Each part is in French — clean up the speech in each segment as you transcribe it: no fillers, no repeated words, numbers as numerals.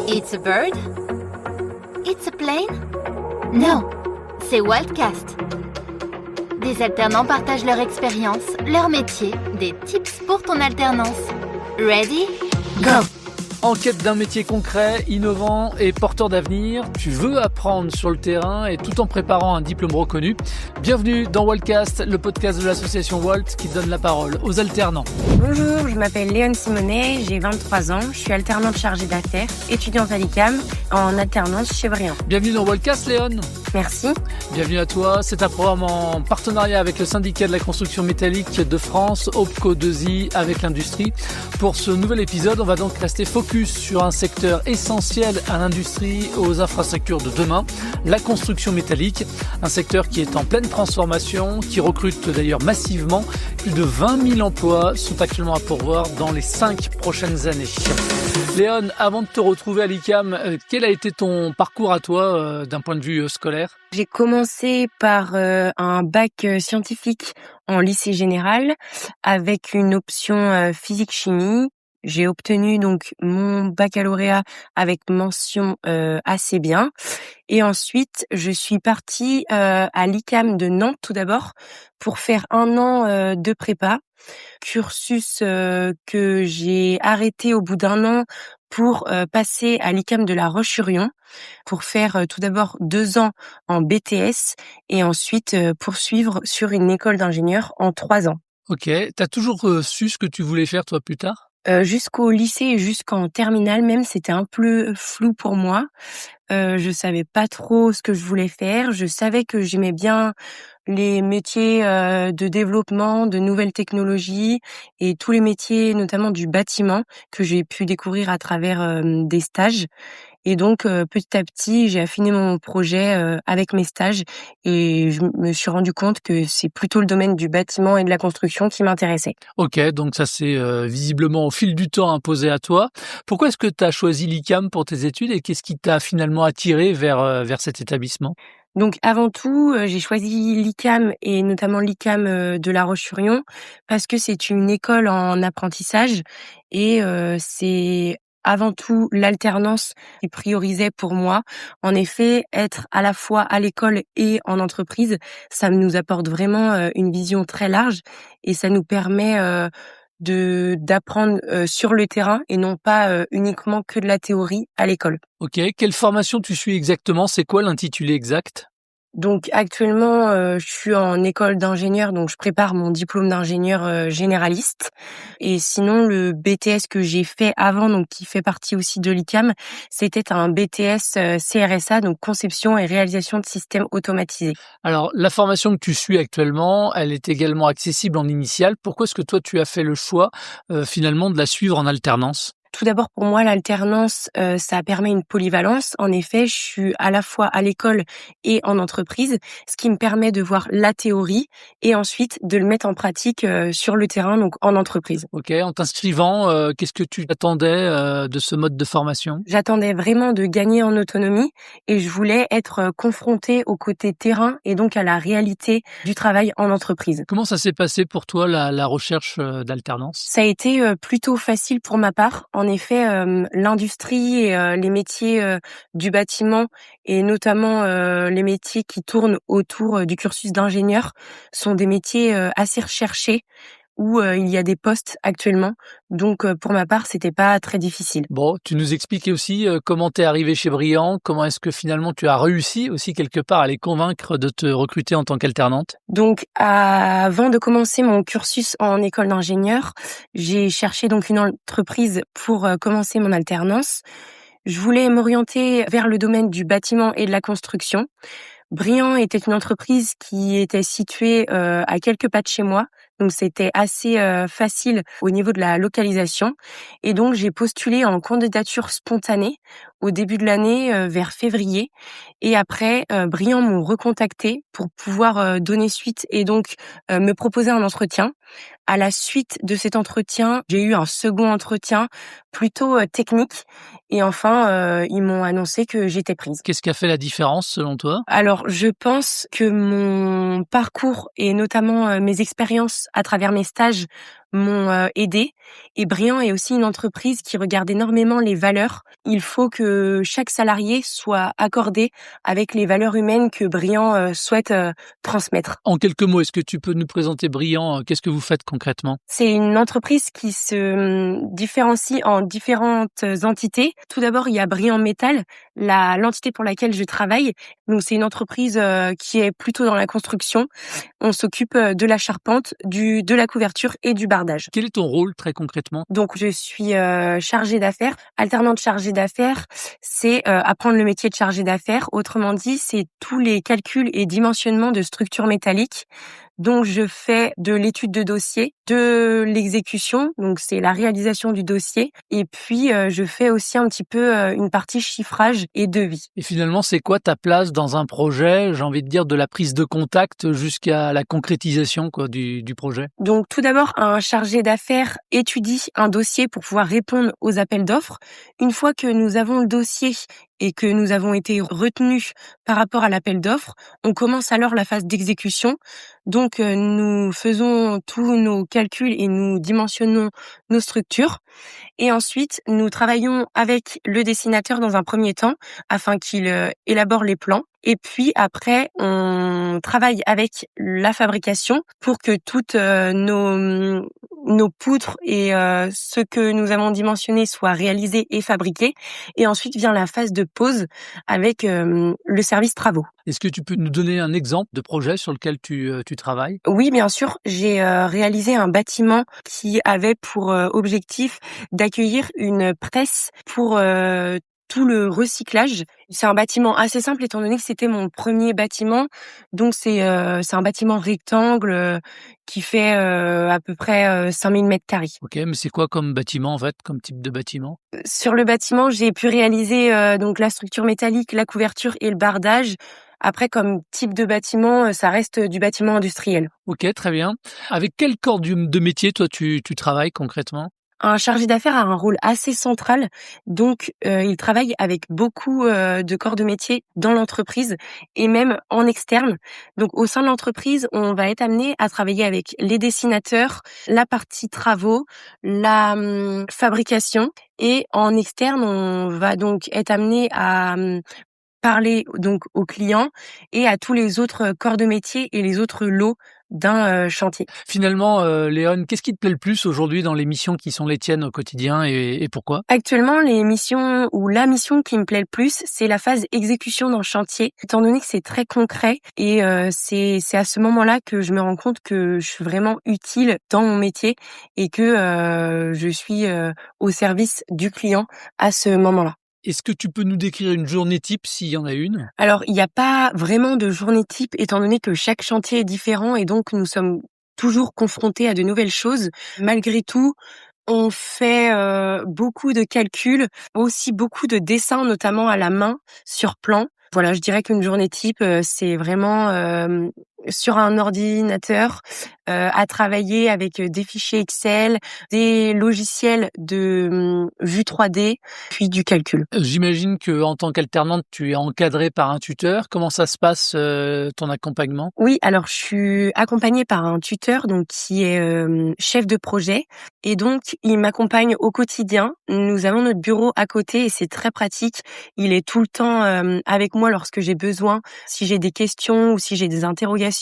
It's a bird? It's a plane? No, c'est Waltcast. Des alternants partagent leur expérience, leur métier, des tips pour ton alternance. Ready? Go! En quête d'un métier concret, innovant et porteur d'avenir, tu veux apprendre sur le terrain et tout en préparant un diplôme reconnu. Bienvenue dans Waltcast, le podcast de l'association Walt qui donne la parole aux alternants. Bonjour, je m'appelle Léone Simonet, j'ai 23 ans, je suis alternante chargée d'affaires, étudiante à l'ICAM, en alternance chez Briand. Bienvenue dans Waltcast, Léone. Merci. Bienvenue à toi. C'est un programme en partenariat avec le syndicat de la construction métallique de France, OPCO 2I, avec l'industrie. Pour ce nouvel épisode, on va donc rester focus sur un secteur essentiel à l'industrie, aux infrastructures de demain, la construction métallique, un secteur qui est en pleine transformation, qui recrute d'ailleurs massivement. Plus de 20 000 emplois sont actuellement à pourvoir dans les 5 prochaines années. Léone, avant de te retrouver à l'ICAM, quel a été ton parcours à toi d'un point de vue scolaire ? J'ai commencé par un bac scientifique en lycée général avec une option physique-chimie. J'ai obtenu donc mon baccalauréat avec mention assez bien. Et ensuite, je suis partie à l'ICAM de Nantes tout d'abord pour faire 1 an de prépa. Cursus que j'ai arrêté au bout d'1 an pour passer à l'ICAM de La Roche-sur-Yon pour faire tout d'abord 2 ans en BTS et ensuite poursuivre sur une école d'ingénieur en 3 ans. Ok, t'as toujours su ce que tu voulais faire toi plus tard ? Jusqu'au lycée et jusqu'en terminale même, c'était un peu flou pour moi. Je savais pas trop ce que je voulais faire. Je savais que j'aimais bien les métiers de développement, de nouvelles technologies et tous les métiers, notamment du bâtiment, que j'ai pu découvrir à travers des stages. Et donc, petit à petit, j'ai affiné mon projet avec mes stages et je me suis rendu compte que c'est plutôt le domaine du bâtiment et de la construction qui m'intéressait. Ok, donc ça s'est visiblement au fil du temps imposé à toi. Pourquoi est-ce que tu as choisi l'ICAM pour tes études et qu'est-ce qui t'a finalement attiré vers cet établissement ? Donc avant tout, j'ai choisi l'ICAM et notamment l'ICAM de La Roche-sur-Yon parce que c'est une école en apprentissage et c'est avant tout l'alternance qui priorisait pour moi. En effet, être à la fois à l'école et en entreprise, ça nous apporte vraiment une vision très large et ça nous permet d'apprendre sur le terrain et non pas uniquement que de la théorie à l'école. Ok, quelle formation tu suis exactement ? C'est quoi l'intitulé exact ? Donc actuellement, je suis en école d'ingénieur, donc je prépare mon diplôme d'ingénieur généraliste. Et sinon, le BTS que j'ai fait avant, donc qui fait partie aussi de l'ICAM, c'était un BTS CRSA, donc conception et réalisation de systèmes automatisés. Alors, la formation que tu suis actuellement, elle est également accessible en initiale. Pourquoi est-ce que toi, tu as fait le choix finalement de la suivre en alternance ? Tout d'abord, pour moi, l'alternance, ça permet une polyvalence. En effet, je suis à la fois à l'école et en entreprise, ce qui me permet de voir la théorie et ensuite de le mettre en pratique sur le terrain, donc en entreprise. Ok, en t'inscrivant, qu'est-ce que tu attendais de ce mode de formation ? J'attendais vraiment de gagner en autonomie et je voulais être confrontée au côté terrain et donc à la réalité du travail en entreprise. Comment ça s'est passé pour toi, la recherche d'alternance ? Ça a été plutôt facile pour ma part. En effet, l'industrie et les métiers du bâtiment et notamment les métiers qui tournent autour du cursus d'ingénieur sont des métiers assez recherchés où il y a des postes actuellement. Donc pour ma part, c'était pas très difficile. Bon, tu nous expliques aussi comment t'es arrivé chez Briand, comment est-ce que finalement tu as réussi aussi quelque part à les convaincre de te recruter en tant qu'alternante ? Donc avant de commencer mon cursus en école d'ingénieur, j'ai cherché donc une entreprise pour commencer mon alternance. Je voulais m'orienter vers le domaine du bâtiment et de la construction. Briand était une entreprise qui était située à quelques pas de chez moi, donc c'était assez facile au niveau de la localisation. Et donc j'ai postulé en candidature spontanée au début de l'année, vers février. Et après, Briand m'ont recontacté pour pouvoir donner suite et donc me proposer un entretien. À la suite de cet entretien, j'ai eu un second entretien plutôt technique et enfin, ils m'ont annoncé que j'étais prise. Qu'est-ce qui a fait la différence selon toi ? Alors, je pense que mon parcours et notamment mes expériences à travers mes stages m'ont aidée. Et Briand est aussi une entreprise qui regarde énormément les valeurs. Il faut que chaque salarié soit accordé avec les valeurs humaines que Briand souhaite transmettre. En quelques mots, est-ce que tu peux nous présenter Briand? Qu'est-ce que vous faites concrètement? C'est une entreprise qui se différencie en différentes entités. Tout d'abord, il y a Briand Métal, l'entité pour laquelle je travaille. Donc, c'est une entreprise qui est plutôt dans la construction. On s'occupe de la charpente, de la couverture et du bardage. Quel est ton rôle très concrètement? Donc, je suis chargée d'affaires. Alternante chargée d'affaires, c'est apprendre le métier de chargée d'affaires. Autrement dit, c'est tous les calculs et dimensionnements de structures métalliques. Donc, je fais de l'étude de dossier, de l'exécution, donc c'est la réalisation du dossier. Et puis, je fais aussi un petit peu une partie chiffrage et devis. Et finalement, c'est quoi ta place dans un projet? J'ai envie de dire de la prise de contact jusqu'à la concrétisation du projet. Donc, tout d'abord, un chargé d'affaires étudie un dossier pour pouvoir répondre aux appels d'offres. Une fois que nous avons le dossier et que nous avons été retenus par rapport à l'appel d'offres, on commence alors la phase d'exécution. Donc, nous faisons tous nos calculs et nous dimensionnons nos structures. Et ensuite, nous travaillons avec le dessinateur dans un premier temps afin qu'il élabore les plans. Et puis après, on travaille avec la fabrication pour que toutes nos poutres et ce que nous avons dimensionné soient réalisés et fabriqués. Et ensuite vient la phase de pause avec le service travaux. Est-ce que tu peux nous donner un exemple de projet sur lequel tu travailles? Oui, bien sûr. J'ai réalisé un bâtiment qui avait pour objectif d'accueillir une presse pour tout le recyclage. C'est un bâtiment assez simple étant donné que c'était mon premier bâtiment. Donc c'est un bâtiment rectangle qui fait à peu près 5000 mètres carrés. Ok, mais c'est quoi comme bâtiment en fait, comme type de bâtiment? Sur le bâtiment, j'ai pu réaliser donc la structure métallique, la couverture et le bardage. Après, comme type de bâtiment, ça reste du bâtiment industriel. Ok, très bien. Avec quel corps de métier, toi, tu travailles concrètement? Un chargé d'affaires a un rôle assez central, donc il travaille avec beaucoup de corps de métier dans l'entreprise et même en externe. Donc au sein de l'entreprise, on va être amené à travailler avec les dessinateurs, la partie travaux, la fabrication, et en externe, on va donc être amené à parler donc aux clients et à tous les autres corps de métier et les autres lots d'un chantier. Finalement, Léone, qu'est-ce qui te plaît le plus aujourd'hui dans les missions qui sont les tiennes au quotidien et pourquoi? Actuellement, les missions ou la mission qui me plaît le plus, c'est la phase exécution d'un chantier, étant donné que c'est très concret et c'est à ce moment-là que je me rends compte que je suis vraiment utile dans mon métier et que je suis au service du client à ce moment-là. Est-ce que tu peux nous décrire une journée type s'il y en a une? Alors, il n'y a pas vraiment de journée type, étant donné que chaque chantier est différent et donc nous sommes toujours confrontés à de nouvelles choses. Malgré tout, on fait beaucoup de calculs, aussi beaucoup de dessins, notamment à la main, sur plan. Voilà, je dirais qu'une journée type, c'est vraiment sur un ordinateur, à travailler avec des fichiers Excel, des logiciels de vue 3D, puis du calcul. J'imagine que en tant qu'alternante, tu es encadrée par un tuteur. Comment ça se passe, ton accompagnement? Oui, alors je suis accompagnée par un tuteur donc qui est chef de projet et donc il m'accompagne au quotidien. Nous avons notre bureau à côté et c'est très pratique. Il est tout le temps avec moi lorsque j'ai besoin, si j'ai des questions ou si j'ai des interrogations.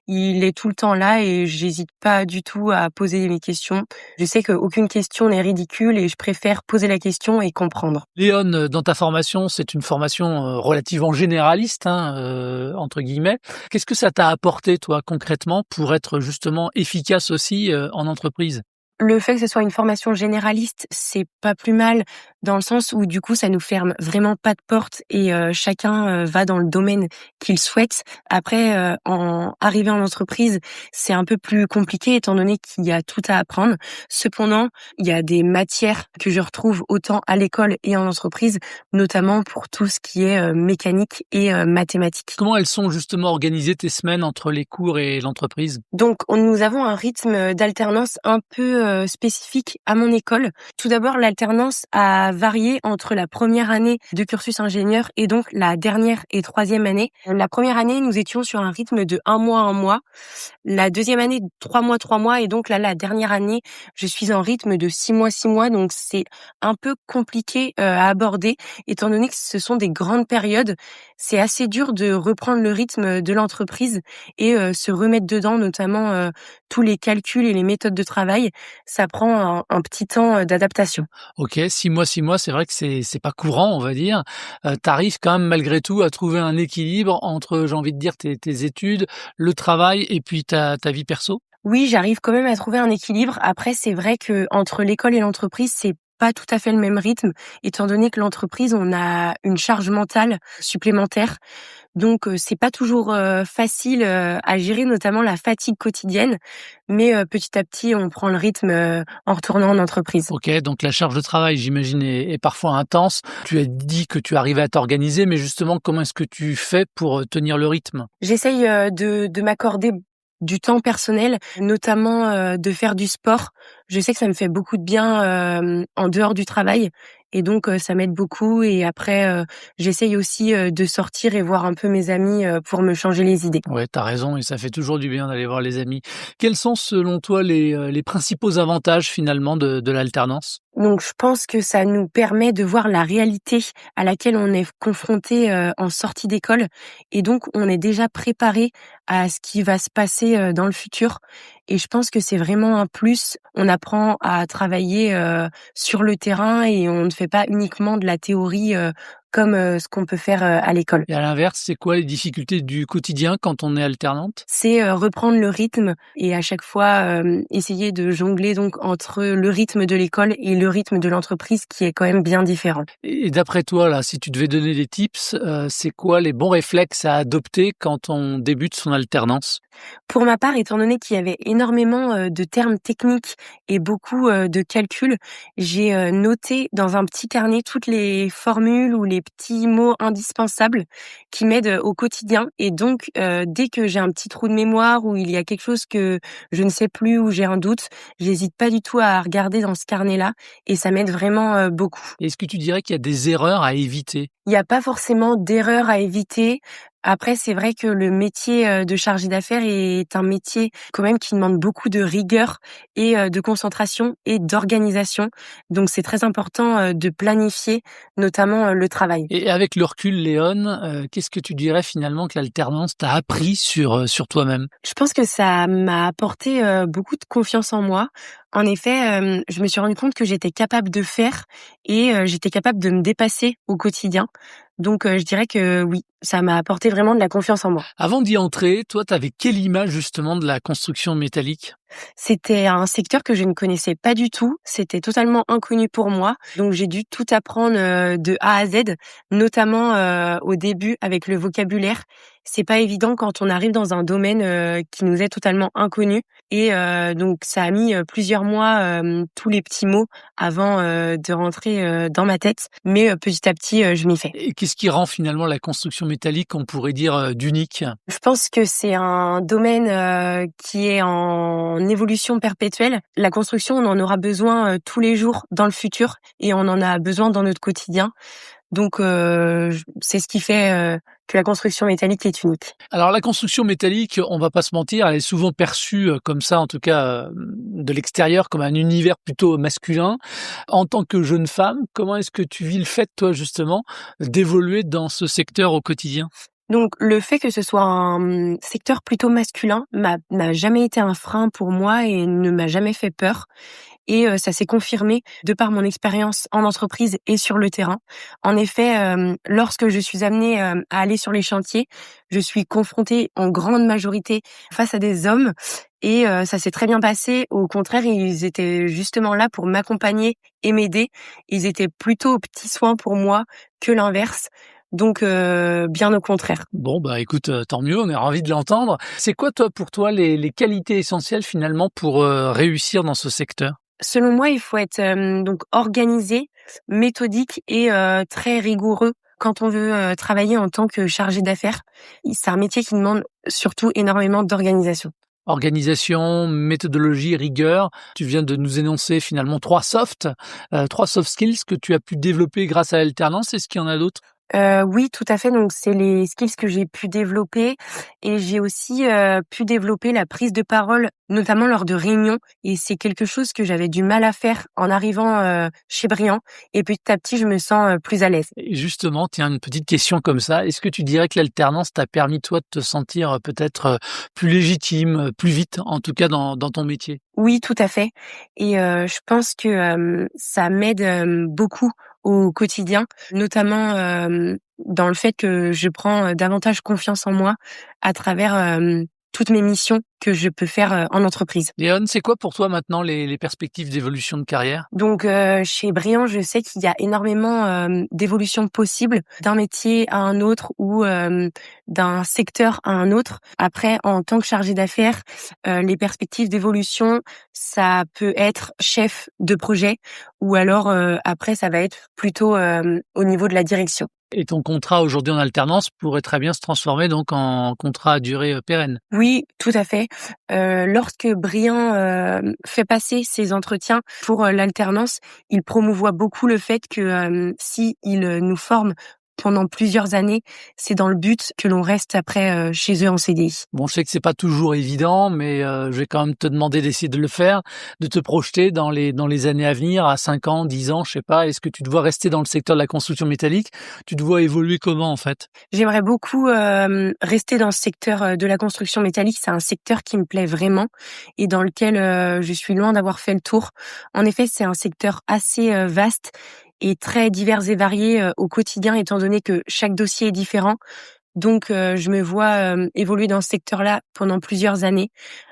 Il est tout le temps là et j'hésite pas du tout à poser mes questions. Je sais qu'aucune question n'est ridicule et je préfère poser la question et comprendre. Léone, dans ta formation, c'est une formation relativement généraliste, hein, entre guillemets. Qu'est-ce que ça t'a apporté, toi, concrètement, pour être justement efficace aussi en entreprise? Le fait que ce soit une formation généraliste, c'est pas plus mal dans le sens où du coup ça nous ferme vraiment pas de porte et chacun va dans le domaine qu'il souhaite. Après, en arriver en entreprise, c'est un peu plus compliqué étant donné qu'il y a tout à apprendre. Cependant, il y a des matières que je retrouve autant à l'école et en entreprise, notamment pour tout ce qui est mécanique et mathématiques. Comment elles sont justement organisées tes semaines entre les cours et l'entreprise? Donc nous avons un rythme d'alternance un peu spécifique à mon école. Tout d'abord, l'alternance a varié entre la première année de cursus ingénieur et donc la dernière et troisième année. La première année, nous étions sur un rythme de 1 mois. La deuxième année, 3 mois. Et donc là, la dernière année, je suis en rythme de 6 mois. Donc c'est un peu compliqué à aborder, étant donné que ce sont des grandes périodes. C'est assez dur de reprendre le rythme de l'entreprise et se remettre dedans, notamment tous les calculs et les méthodes de travail. Ça prend un petit temps d'adaptation. Ok, 6 mois, c'est vrai que c'est pas courant, on va dire. T'arrives quand même malgré tout à trouver un équilibre entre, j'ai envie de dire, tes études, le travail et puis ta vie perso? Oui, j'arrive quand même à trouver un équilibre. Après, c'est vrai que entre l'école et l'entreprise, c'est pas tout à fait le même rythme, étant donné que l'entreprise, on a une charge mentale supplémentaire. Donc, c'est pas toujours facile à gérer, notamment la fatigue quotidienne. Mais petit à petit, on prend le rythme en retournant en entreprise. Ok, donc la charge de travail, j'imagine, est parfois intense. Tu as dit que tu arrivais à t'organiser, mais justement, comment est-ce que tu fais pour tenir le rythme? J'essaye de m'accorder du temps personnel, notamment de faire du sport. Je sais que ça me fait beaucoup de bien en dehors du travail et donc ça m'aide beaucoup. Et après, j'essaye aussi de sortir et voir un peu mes amis pour me changer les idées. Ouais, t'as raison, et ça fait toujours du bien d'aller voir les amis. Quels sont, selon toi, les principaux avantages finalement de l'alternance? Donc je pense que ça nous permet de voir la réalité à laquelle on est confronté en sortie d'école et donc on est déjà préparé à ce qui va se passer dans le futur et je pense que c'est vraiment un plus. On apprend à travailler sur le terrain et on ne fait pas uniquement de la théorie comme ce qu'on peut faire à l'école. Et à l'inverse, c'est quoi les difficultés du quotidien quand on est alternante? C'est reprendre le rythme et à chaque fois essayer de jongler donc entre le rythme de l'école et le rythme de l'entreprise qui est quand même bien différent. Et d'après toi, là, si tu devais donner des tips, c'est quoi les bons réflexes à adopter quand on débute son alternance? Pour ma part, étant donné qu'il y avait énormément de termes techniques et beaucoup de calculs, j'ai noté dans un petit carnet toutes les formules ou les petits mots indispensables qui m'aident au quotidien. Et donc, dès que j'ai un petit trou de mémoire ou il y a quelque chose que je ne sais plus ou j'ai un doute, j'hésite pas du tout à regarder dans ce carnet-là et ça m'aide vraiment beaucoup. Est-ce que tu dirais qu'il y a des erreurs à éviter? Il n'y a pas forcément d'erreur à éviter. Après, c'est vrai que le métier de chargé d'affaires est un métier quand même qui demande beaucoup de rigueur et de concentration et d'organisation. Donc, c'est très important de planifier, notamment le travail. Et avec le recul, Léon, qu'est-ce que tu dirais finalement que l'alternance t'a appris sur toi-même? Je pense que ça m'a apporté beaucoup de confiance en moi. En effet, je me suis rendu compte que j'étais capable de faire et j'étais capable de me dépasser au quotidien. Donc, je dirais que oui, ça m'a apporté vraiment de la confiance en moi. Avant d'y entrer, toi, t'avais quelle image justement de la construction métallique? C'était un secteur que je ne connaissais pas du tout. C'était totalement inconnu pour moi. Donc, j'ai dû tout apprendre de A à Z, notamment au début avec le vocabulaire. C'est pas évident quand on arrive dans un domaine qui nous est totalement inconnu. Et donc, ça a mis plusieurs mois, tous les petits mots avant de rentrer dans ma tête. Mais petit à petit, je m'y fais. Et qu'est-ce qui rend finalement la construction métallique, on pourrait dire, d'unique? Je pense que c'est un domaine qui est en évolution perpétuelle. La construction, on en aura besoin tous les jours dans le futur et on en a besoin dans notre quotidien. Donc, c'est ce qui fait que la construction métallique est unique. Alors la construction métallique, on va pas se mentir, elle est souvent perçue comme ça, en tout cas de l'extérieur, comme un univers plutôt masculin. En tant que jeune femme, comment est-ce que tu vis le fait, toi, justement, d'évoluer dans ce secteur au quotidien? Donc, le fait que ce soit un secteur plutôt masculin n'a jamais été un frein pour moi et ne m'a jamais fait peur. Et ça s'est confirmé de par mon expérience en entreprise et sur le terrain. En effet, lorsque je suis amenée à aller sur les chantiers, je suis confrontée en grande majorité face à des hommes et ça s'est très bien passé. Au contraire, ils étaient justement là pour m'accompagner et m'aider. Ils étaient plutôt aux petits soins pour moi que l'inverse. Donc, bien au contraire. Bon, bah écoute, tant mieux, on est ravis de l'entendre. C'est quoi, toi, pour toi, les qualités essentielles finalement pour réussir dans ce secteur? Selon moi, il faut être donc organisé, méthodique et très rigoureux quand on veut travailler en tant que chargé d'affaires. C'est un métier qui demande surtout énormément d'organisation. Organisation, méthodologie, rigueur. Tu viens de nous énoncer finalement 3 soft skills que tu as pu développer grâce à l'alternance. Est-ce qu'il y en a d'autres? Oui, tout à fait. Donc, c'est les skills que j'ai pu développer et j'ai aussi pu développer la prise de parole, notamment lors de réunions. Et c'est quelque chose que j'avais du mal à faire en arrivant chez Briand. Et petit à petit, je me sens plus à l'aise. Et justement, tiens, une petite question comme ça. Est-ce que tu dirais que l'alternance t'a permis, toi, de te sentir peut-être plus légitime, plus vite, en tout cas dans ton métier? Oui, tout à fait. Et je pense que ça m'aide beaucoup au quotidien, notamment dans le fait que je prends davantage confiance en moi à travers toutes mes missions que je peux faire en entreprise. Léon, c'est quoi pour toi maintenant les perspectives d'évolution de carrière? Donc chez Briand, je sais qu'il y a énormément d'évolutions possibles d'un métier à un autre ou d'un secteur à un autre. Après, en tant que chargé d'affaires, les perspectives d'évolution, ça peut être chef de projet ou alors après, ça va être plutôt au niveau de la direction. Et ton contrat aujourd'hui en alternance pourrait très bien se transformer donc en contrat à durée pérenne. Oui, tout à fait. Lorsque Briand fait passer ses entretiens pour l'alternance, il promouvoit beaucoup le fait que si il nous forme pendant plusieurs années, c'est dans le but que l'on reste après chez eux en CDI. Bon, je sais que c'est pas toujours évident, mais je vais quand même te demander d'essayer de le faire, de te projeter dans les années à venir, à 5 ans, 10 ans, je sais pas. Est-ce que tu te vois rester dans le secteur de la construction métallique? Tu te vois évoluer comment, en fait? J'aimerais beaucoup rester dans ce secteur de la construction métallique. C'est un secteur qui me plaît vraiment et dans lequel je suis loin d'avoir fait le tour. En effet, c'est un secteur assez vaste et très divers et varié au quotidien, étant donné que chaque dossier est différent. Donc, je me vois évoluer dans ce secteur-là pendant plusieurs années.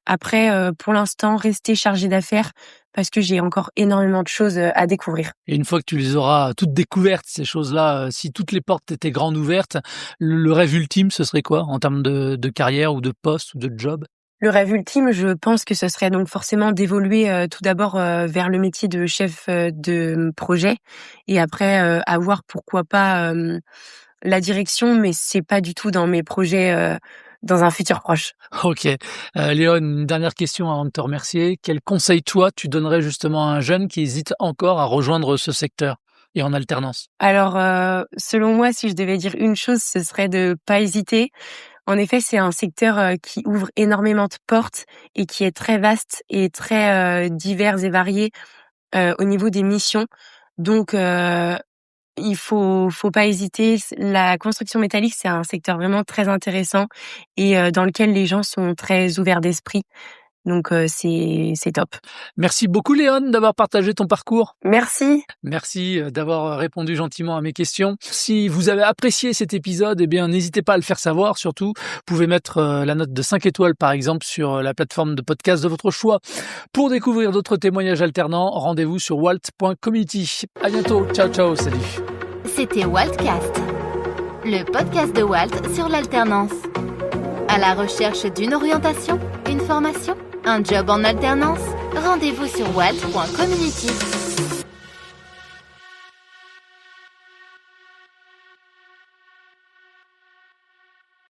Après, pour l'instant, rester chargée d'affaires parce que j'ai encore énormément de choses à découvrir. Et une fois que tu les auras toutes découvertes, ces choses-là, si toutes les portes étaient grandes ouvertes, le rêve ultime, ce serait quoi en termes de carrière ou de poste ou de job? Le rêve ultime, je pense que ce serait donc forcément d'évoluer tout d'abord vers le métier de chef de projet et après avoir pourquoi pas la direction, mais c'est pas du tout dans mes projets dans un futur proche. Ok. Léon, une dernière question avant de te remercier. Quel conseil, toi, tu donnerais justement à un jeune qui hésite encore à rejoindre ce secteur et en alternance? Alors, selon moi, si je devais dire une chose, ce serait de pas hésiter. En effet, c'est un secteur qui ouvre énormément de portes et qui est très vaste et très divers et varié au niveau des missions. Donc, il faut pas hésiter. La construction métallique, c'est un secteur vraiment très intéressant et dans lequel les gens sont très ouverts d'esprit. Donc, c'est top. Merci beaucoup, Léon, d'avoir partagé ton parcours. Merci. Merci d'avoir répondu gentiment à mes questions. Si vous avez apprécié cet épisode, eh bien, n'hésitez pas à le faire savoir. Surtout, vous pouvez mettre la note de 5 étoiles, par exemple, sur la plateforme de podcast de votre choix. Pour découvrir d'autres témoignages alternants, rendez-vous sur walt.community. À bientôt. Ciao, ciao. Salut. C'était Waltcast, le podcast de Walt sur l'alternance. À la recherche d'une orientation, une formation, un job en alternance? Rendez-vous sur walt.community.